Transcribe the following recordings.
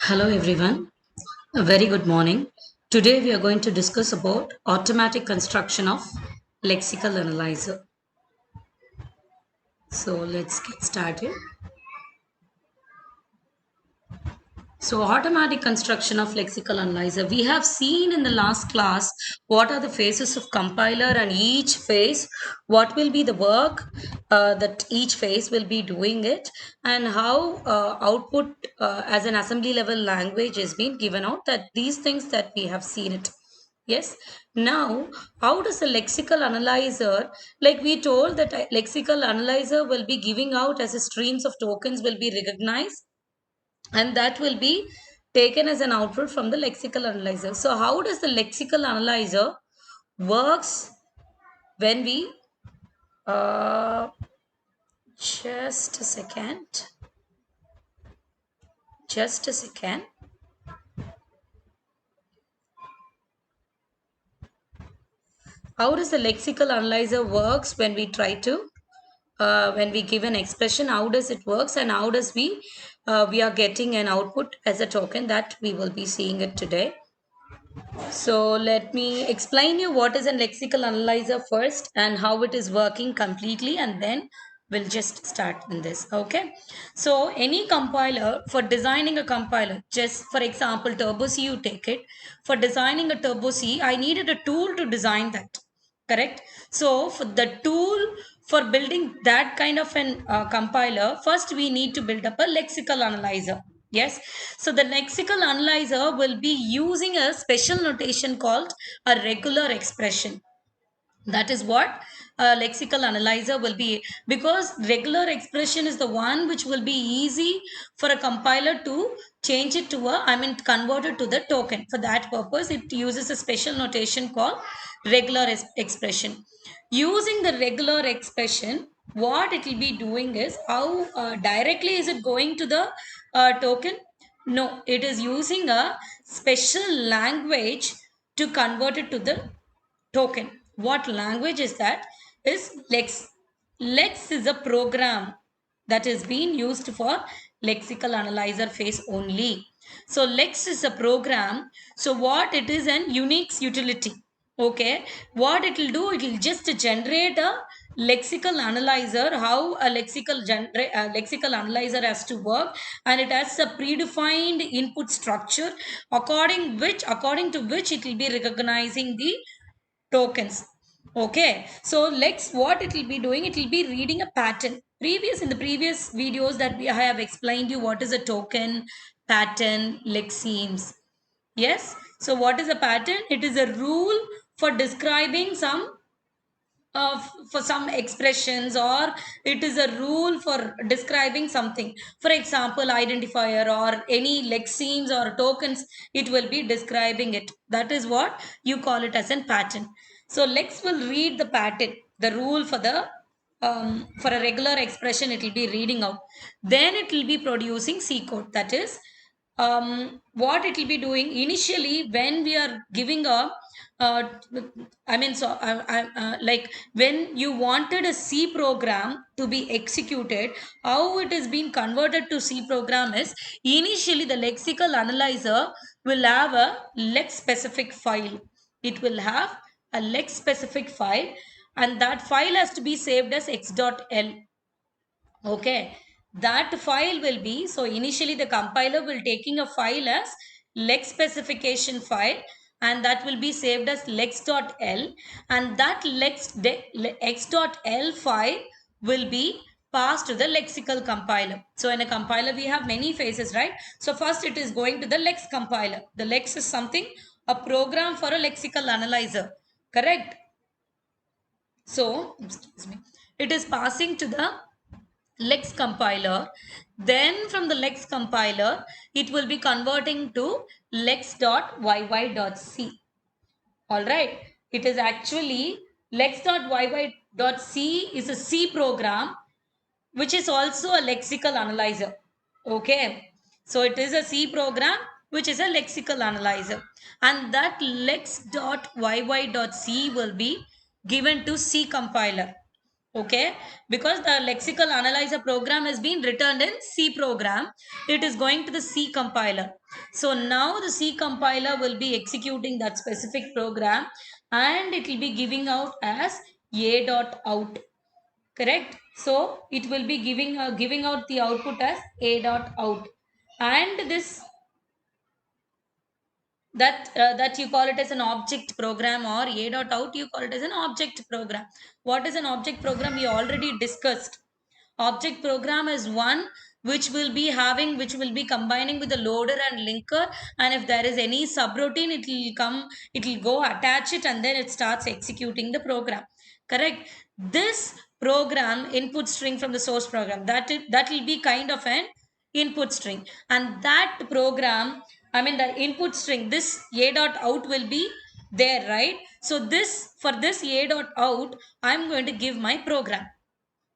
Hello everyone, a very good morning. Today we are going to discuss about automatic construction of lexical analyzer. So let's get started. So automatic construction of lexical analyzer. We have seen in the last class what are the phases of compiler and each phase, what will be the work that each phase will be doing it and how output as an assembly level language is being given out, that these things that we have seen it. Yes. Now, how does a lexical analyzer, like we told that a lexical analyzer will be giving out as a streams of tokens will be recognized and that will be taken as an output from the lexical analyzer. So how does the lexical analyzer works when we just a second, just a second. How does the lexical analyzer works when we try to when we give an expression, how does it works and how does we are getting an output as a token, that we will be seeing it today. So let me explain you what is a lexical analyzer first and how it is working completely, and then we'll just start in this. Okay. So any compiler, for designing a compiler, just for example, Turbo C, you take it. For designing a Turbo C, I needed a tool to design that. Correct. So for the tool for building that kind of an compiler, first we need to build up a lexical analyzer. Yes. So the lexical analyzer will be using a special notation called a regular expression. That is what a lexical analyzer will be, because regular expression is the one which will be easy for a compiler to change it to convert it to the token. For that purpose, it uses a special notation called regular expression. Using the regular expression, what it will be doing is, how directly is it going to the token? No, it is using a special language to convert it to the token. What language is that? Is Lex. Lex is a program that is being used for lexical analyzer phase only. So Lex is a program. So what it is, an Unix utility. Okay, what it will do, it will just generate a lexical analyzer, how a lexical analyzer has to work, and it has a predefined input structure according to which it will be recognizing the tokens. Okay, so Lex, what it will be doing, it will be reading a pattern. In the previous videos that I have explained you what is a token, pattern, lexemes. Yes. So what is a pattern? It is a rule for describing some for some expressions, or it is a rule for describing something. For example, identifier or any lexemes or tokens, it will be describing it. That is what you call it as a pattern. So Lex will read the pattern, the rule for the for a regular expression, it will be reading out. Then it will be producing C code. That is what it will be doing initially when we are giving a uh, like when you wanted a C program to be executed, how it is being converted to C program is, initially the lexical analyzer will have a lex specific file. It will have a lex specific file, and that file has to be saved as x.l. Okay, that file will be, so initially the compiler will taking a file as lex specification file, and that will be saved as lex.l, and that x.l file will be passed to the lexical compiler. So in a compiler we have many phases, right? So first it is going to the lex compiler. The lex is something, a program for a lexical analyzer, correct? So excuse me, it is passing to the Lex compiler. Then from the Lex compiler, it will be converting to lex.yy.c. All right. It is actually lex.yy.c is a C program, which is also a lexical analyzer. Okay. So it is a C program, which is a lexical analyzer. And that lex.yy.c will be given to C compiler. Okay, because the lexical analyzer program has been returned in C program, it is going to the C compiler. So now the C compiler will be executing that specific program and it will be giving out as a dot out. Correct? So it will be giving out the output as a dot out, and this that you call it as an object program, or a dot out you call it as an object program. What is an object program? We already discussed. Object program is one which will be combining with the loader and linker, and if there is any subroutine, it will go attach it, and then it starts executing the program. Correct? This program input string from the source program, that will be kind of an input string, and that program, I mean the input string, this a dot out will be there, right? So this, for this a dot out, I'm going to give my program,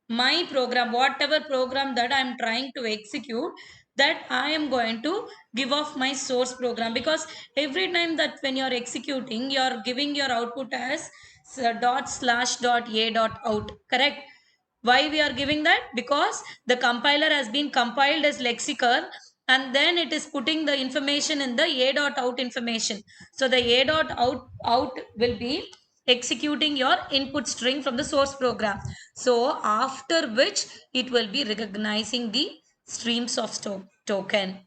whatever program that I'm trying to execute, that I am going to give off my source program, because every time that when you're executing, you're giving your output as dot slash dot a dot out. Correct? Why we are giving that? Because the compiler has been compiled as lexical, and then it is putting the information in the a dot out information. So the a dot out will be executing your input string from the source program. So after which it will be recognizing the streams of token.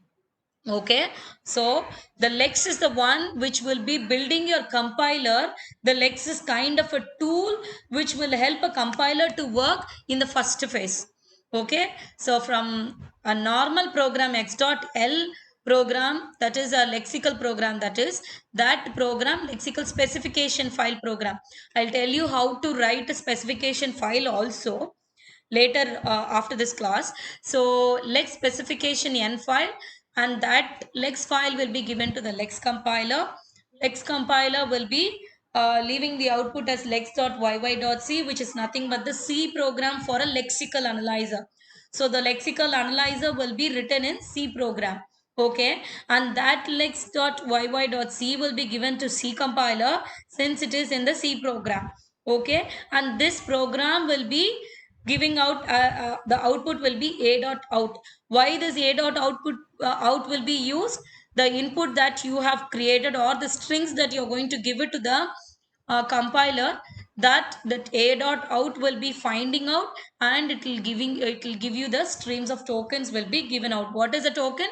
Okay, so the lex is the one which will be building your compiler. The lex is kind of a tool which will help a compiler to work in the first phase. Okay, so from a normal program x.l program, that is a lexical program, that is that program lexical specification file program. I'll tell you how to write a specification file also later after this class. So lex specification n file, and that lex file will be given to the lex compiler. Lex compiler will be leaving the output as lex.yy.c, which is nothing but the C program for a lexical analyzer. So the lexical analyzer will be written in C program. Okay, and that lex.yy.c will be given to C compiler since it is in the C program. Okay, and this program will be giving out the output will be a dot out. Why this a dot output out will be used? The input that you have created, or the strings that you're going to give it to the compiler, that a dot out will be finding out, and it will give you the streams of tokens will be given out. What is a token?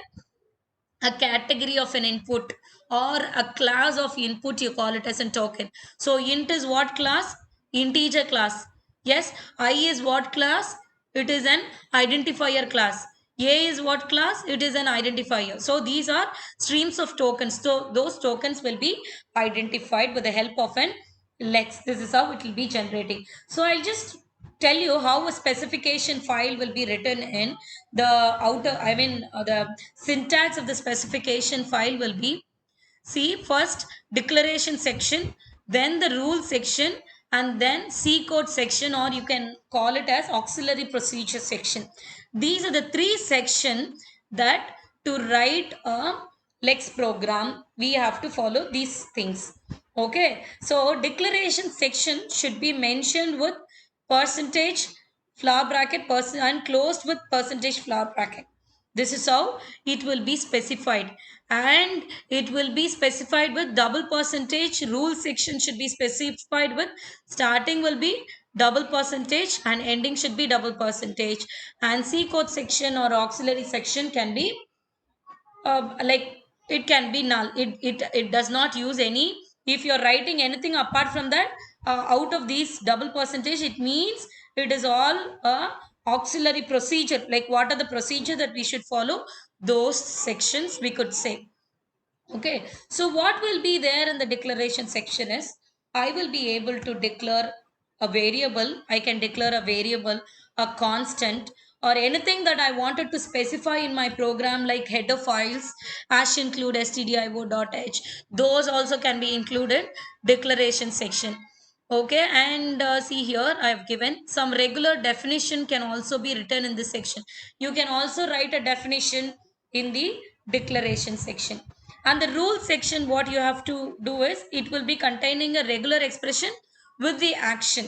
A category of an input or a class of input, you call it as a token. So int is what class? Integer class. Yes. I is what class? It is an identifier class. A is what class? It is an identifier. So these are streams of tokens. So those tokens will be identified with the help of an lex. This is how it will be generating. So I'll just tell you how a specification file will be written in the outer, I mean the syntax of the specification file will be: see, first declaration section, then the rule section, and then C code section, or you can call it as auxiliary procedure section. These are the three sections that to write a lex program we have to follow these things. Okay, so declaration section should be mentioned with percentage flower bracket and closed with percentage flower bracket. This is how it will be specified, and it will be specified with double percentage. Rule section should be specified with starting will be double percentage and ending should be double percentage, and C code section or auxiliary section can be like it can be null. It does not use any. If you're writing anything apart from that, out of these double percentage, it means it is all auxiliary procedure. Like what are the procedure that we should follow, those sections we could say. Okay, so what will be there in the declaration section is, I will be able to declare a variable. I can declare a variable, a constant, or anything that I wanted to specify in my program, like header files, hash include stdio.h. Those also can be included declaration section. Okay, and see here I have given some regular definition can also be written in this section. You can also write a definition in the declaration section. And the rule section, what you have to do is, it will be containing a regular expression with the action.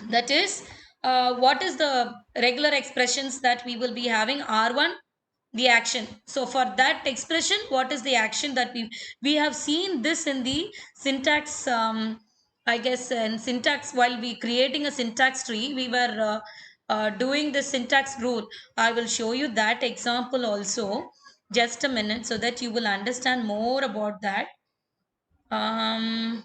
That is, what is the regular expressions that we will be having? R1, the action. So for that expression, what is the action that we have seen this in the syntax, I guess in syntax, while we creating a syntax tree, we were doing the syntax rule. I will show you that example also, just a minute, so that you will understand more about that. um,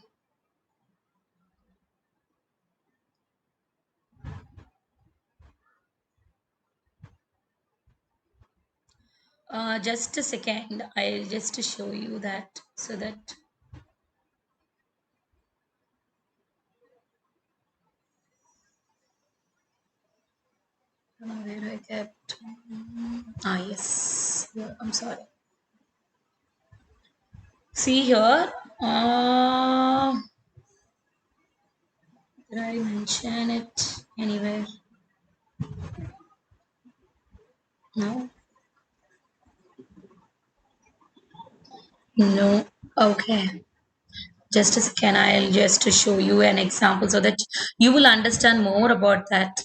just a second, I'll just show you that, so that where I kept. Yes. Yeah, I'm sorry. See here. Did I mention it anywhere? No. No. Okay. Just a second. I'll just show you an example so that you will understand more about that.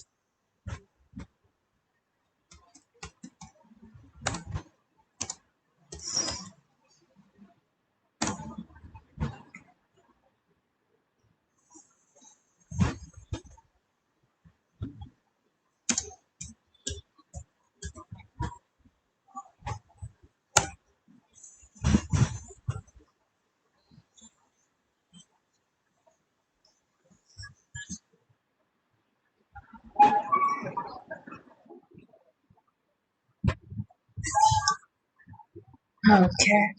Okay.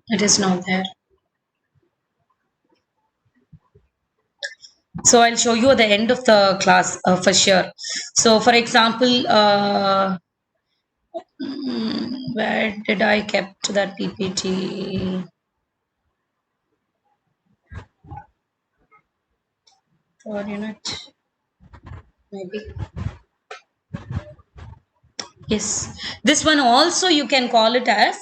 It is not there. So I'll show you at the end of the class for sure. So for example, where did I kept that PPT? For unit, maybe. Yes, this one also you can call it as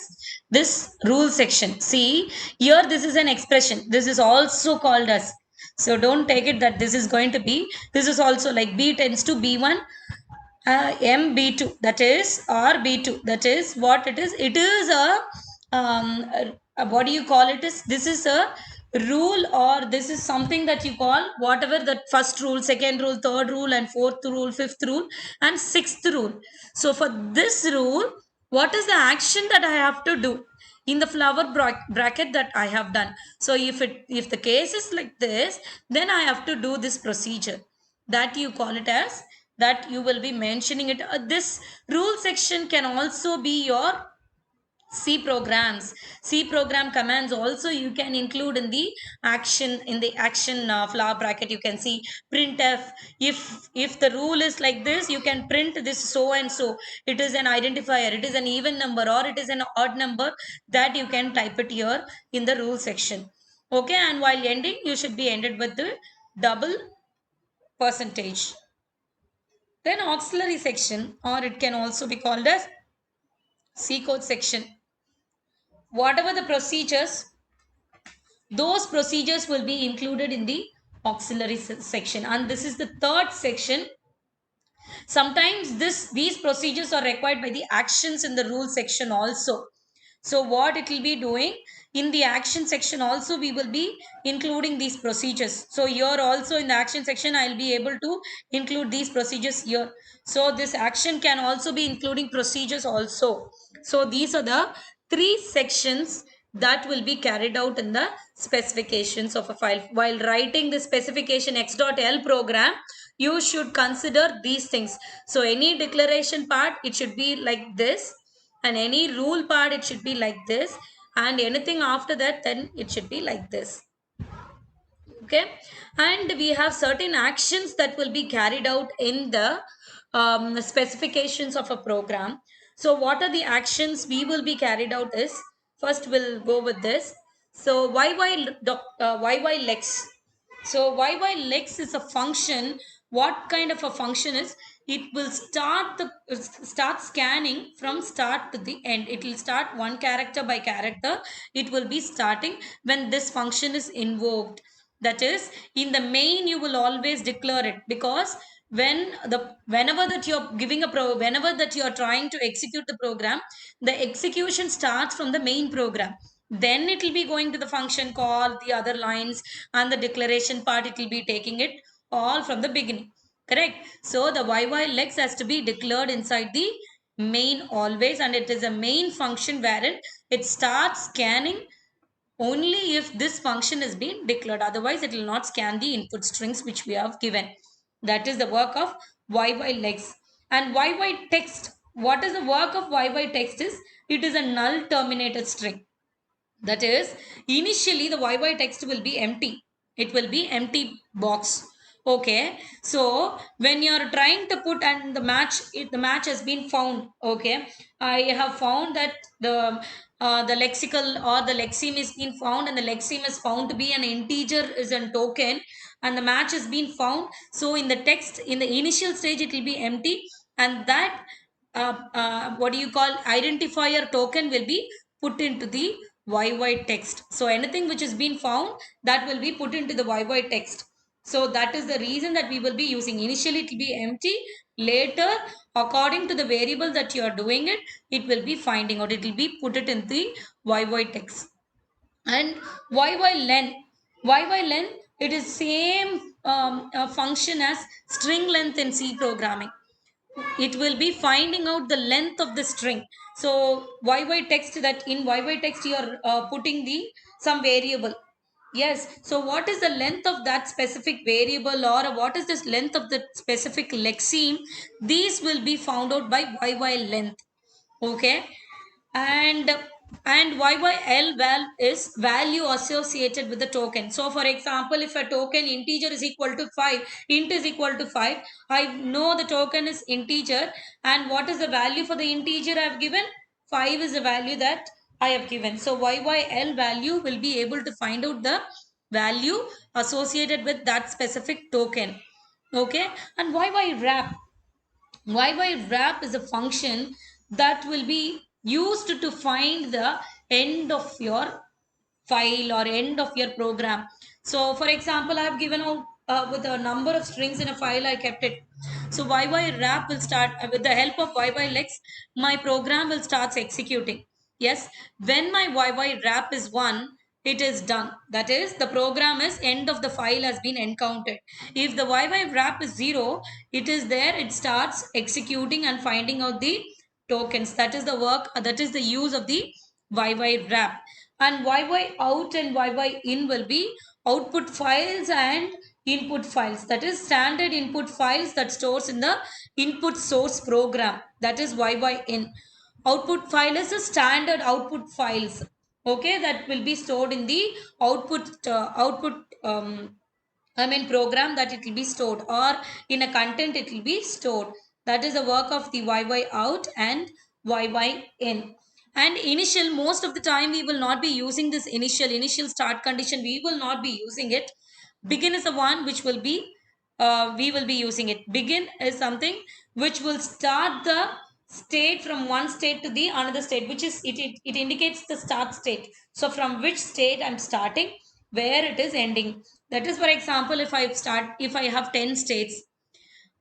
this rule section. See, here this is an expression. This is also called as. So don't take it that this is going to be. This is also like B tends to B1, MB2, that is, or B2, that is what it is. It is what do you call it? Is this is a rule, or this is something that you call whatever that first rule, second rule, third rule, and fourth rule, fifth rule, and sixth rule. So for this rule, what is the action that I have to do in the flower bracket that I have done? So if the case is like this, then I have to do this procedure, that you call it as, that you will be mentioning it. This rule section can also be your C programs. C program commands also you can include in the action, in the action flower bracket. You can see printf. If the rule is like this, you can print this so and so. It is an identifier. It is an even number or it is an odd number, that you can type it here in the rule section. Okay, and while ending, you should be ended with the double percentage. Then auxiliary section, or it can also be called as C code section. Whatever the procedures, those procedures will be included in the auxiliary section. And this is the third section. Sometimes these procedures are required by the actions in the rule section also. So what it will be doing in the action section also, we will be including these procedures. So here also in the action section, I'll be able to include these procedures here. So this action can also be including procedures also. So these are the three sections that will be carried out in the specifications of a file. While writing the specification x.l program, you should consider these things. So any declaration part, it should be like this, and any rule part, it should be like this, and anything after that, then it should be like this. Okay, and we have certain actions that will be carried out in the specifications of a program. So what are the actions we will be carried out is, first we'll go with this. So yy lex. So yy lex is a function. What kind of a function is? it will start scanning from start to the end. It will start one character by character. It will be starting when this function is invoked. That is, in the main you will always declare it, because whenever that you're giving whenever that you're trying to execute the program, the execution starts from the main program. Then it will be going to the function call, the other lines, and the declaration part, it will be taking it all from the beginning. Correct? So the YYLEX has to be declared inside the main always, and it is a main function wherein it starts scanning only if this function is being declared. Otherwise, it will not scan the input strings which we have given. That is the work of YYLEX. And YYText. What is the work of YYText is, it is a null terminated string. That is, initially the YYText will be empty. It will be empty box. Okay. So when you are trying to put and the match has been found. Okay. I have found that the lexical or the lexeme is been found, and the lexeme is found to be an integer is a token, and the match has been found. So in the text, in the initial stage, it will be empty, and that what do you call identifier token will be put into the YYText. So anything which has been found, that will be put into the YYText. So that is the reason that we will be using. Initially it will be empty. Later, according to the variable that you are doing it, it will be finding out. It will be put it in the YYText. And YYLen. YYLen, it is same function as string length in C programming. It will be finding out the length of the string. So YYText, that in YYText you are putting the some variable. Yes. So what is the length of that specific variable, or what is this length of the specific lexeme? These will be found out by YYLength. Okay. and and YYL val is value associated with the token. So for example, if a token integer is equal to 5, int is equal to 5, I know the token is integer, and what is the value for the integer I have given? 5 is the value that I have given. So YYL value will be able to find out the value associated with that specific token. Okay. And YYWrap. YYWrap is a function that will be used to find the end of your file or end of your program. So for example, I have given out with a number of strings in a file, I kept it. So YYWrap will start with the help of YYLEX, my program will start executing. Yes, when my YYWrap is 1, it is done. That is, the program is end of the file has been encountered. If the YYWrap is 0, it is there, it starts executing and finding out the tokens. That is the work, that is the use of the YYWrap. And YYOut and YYIn will be output files and input files. That is standard input files that stores in the input source program. That is YYIn. Output file is a standard output files. Okay, that will be stored in the output program, that it will be stored, or in a content it will be stored. That is the work of the YYOut and YYIn. And initial, most of the time we will not be using this initial start condition. We will not be using it. Begin is the one which will be we will be using it. Begin is something which will start the state from one state to the another state, which is it indicates the start state. So from which state I'm starting, where it is ending. That is, for example, if I have 10 states,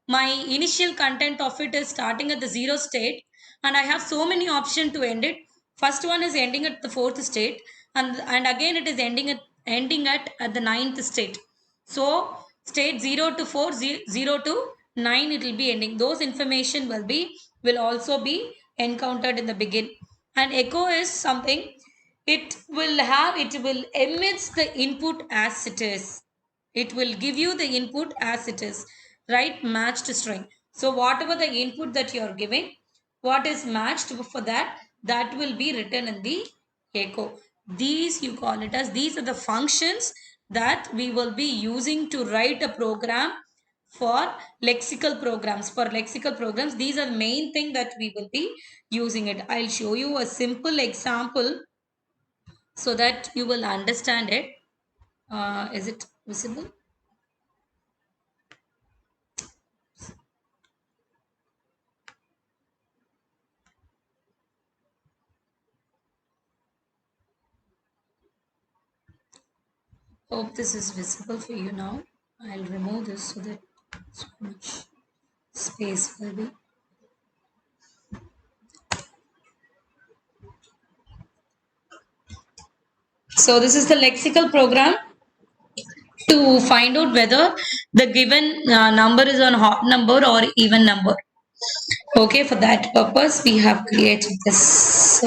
my initial content of it is starting at the 0 state, and I have so many options to end it. First one is ending at the 4th state, and again it is ending at the ninth state. So state 0 to 4, 0 to 9, it will be ending. Those information will also be encountered in the begin. And echo is something, it will emits the input as it is. It will give you the input as it is, right? Matched string. So whatever the input that you are giving, what is matched for that, that will be written in the echo. These, you call it as, these are the functions that we will be using to write a program for lexical programs. For lexical programs, these are the main thing that we will be using it. I'll show you a simple example so that you will understand it. Is it visible? Hope this is visible for you now. I'll remove this so that so much space will be. So this is the lexical program to find out whether the given number is an odd number or even number. Okay, for that purpose, we have created this.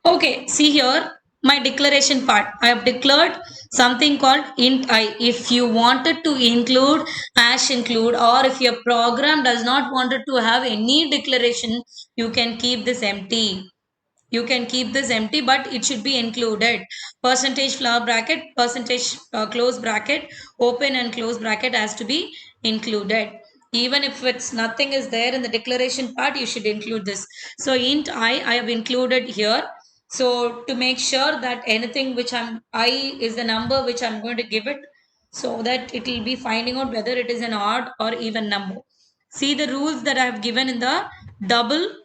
Okay, see here, my declaration part. I have declared something called int I. If you wanted to include, hash include, or if your program does not wanted to have any declaration, you can keep this empty. You can keep this empty, but it should be included. Percentage flower bracket, percentage close bracket, open and close bracket has to be included. Even if it's nothing is there in the declaration part, you should include this. So int I have included here. So to make sure that anything which I is the number which I'm going to give it, so that it will be finding out whether it is an odd or even number. See the rules that I have given in the double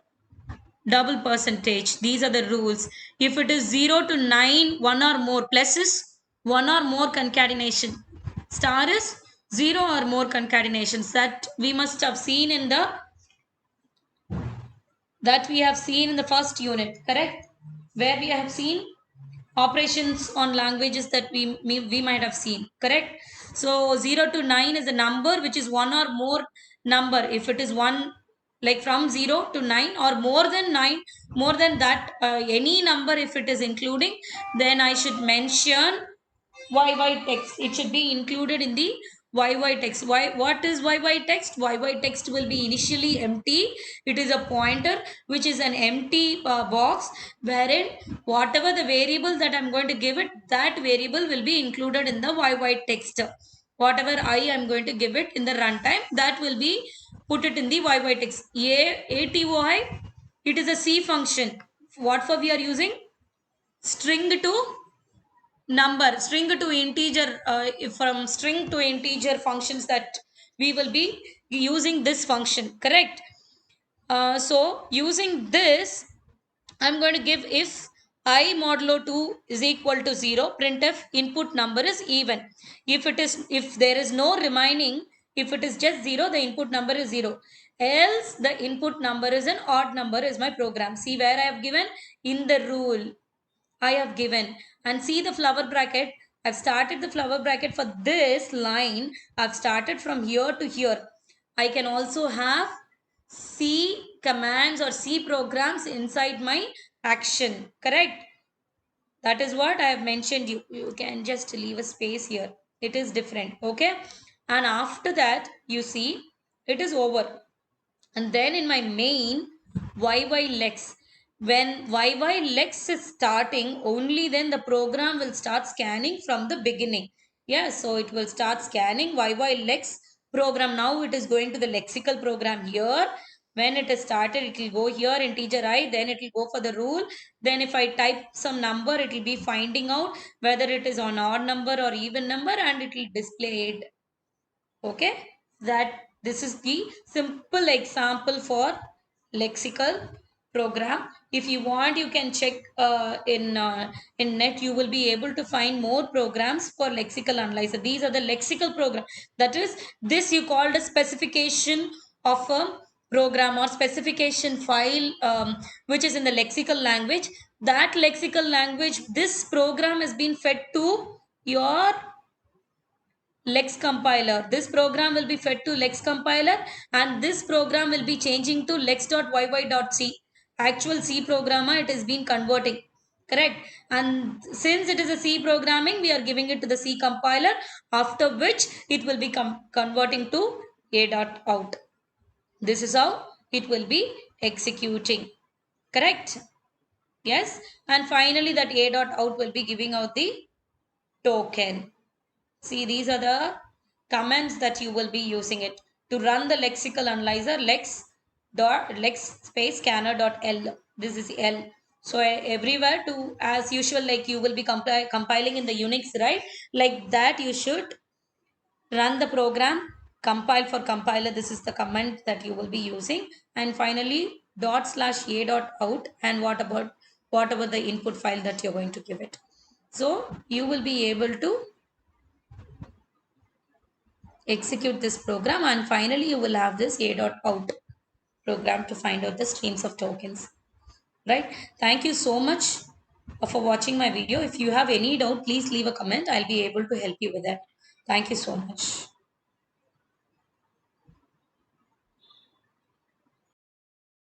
percentage. These are the rules. If it is 0 to 9, one or more, plus is one or more concatenation. Star is 0 or more concatenations that we must have seen in the first unit, correct? Where we have seen operations on languages that we might have seen, correct? So 0 to 9 is a number which is one or more number. If it is one, like from 0 to 9 or more than 9, more than that, any number if it is including, then I should mention YY text. It should be included in the YY text. What is YY text? YY text will be initially empty. It is a pointer which is an empty box wherein whatever the variable that I'm going to give it, that variable will be included in the YY text. Whatever I am going to give it in the runtime, that will be put it in the YY text. ATOI, it is a C function. What for we are using? String to number, string to integer, from string to integer functions that we will be using this function, correct? So using this, I'm going to give if I modulo 2 is equal to 0, printf input number is even. If there is no remaining, if it is just 0, the input number is 0. Else the input number is an odd number is my program. See where I have given in the rule. I have given, and see the flower bracket. I've started the flower bracket for this line. I've started from here to here. I can also have C commands or C programs inside my action, correct? That is what I have mentioned. You can just leave a space here. It is different, okay? And after that, you see, it is over. And then in my main YYLex, when YYLex is starting, only then the program will start scanning from the beginning. Yeah, so it will start scanning YYLex program. Now it is going to the lexical program here. When it is started, it will go here integer I, then it will go for the rule. Then if I type some number, it will be finding out whether it is an odd number or even number, and it will display it. Okay, that this is the simple example for lexical program. If you want, you can check in net. You will be able to find more programs for lexical analyzer. These are the lexical program. That is, this you called a specification of a program or specification file, which is in the lexical language. That lexical language, this program has been fed to your Lex compiler. This program will be fed to Lex compiler, and this program will be changing to lex.yy.c. Actual C programmer, it has been converting. Correct. And since it is a C programming, we are giving it to the C compiler, after which it will be converting to a.out. This is how it will be executing. Correct. Yes. And finally that a.out will be giving out the token. See, these are the commands that you will be using it to run the lexical analyzer. Lex space scanner dot l. This is L. So everywhere, to as usual, like you will be compiling in the Unix, right? Like that you should run the program, compile for compiler. This is the command that you will be using. And finally /a.out, and what about the input file that you're going to give it. So you will be able to execute this program, and finally you will have this a dot out program to find out the streams of tokens. Right? Thank you so much for watching my video. If you have any doubt, please leave a comment. I'll be able to help you with that. Thank you so much.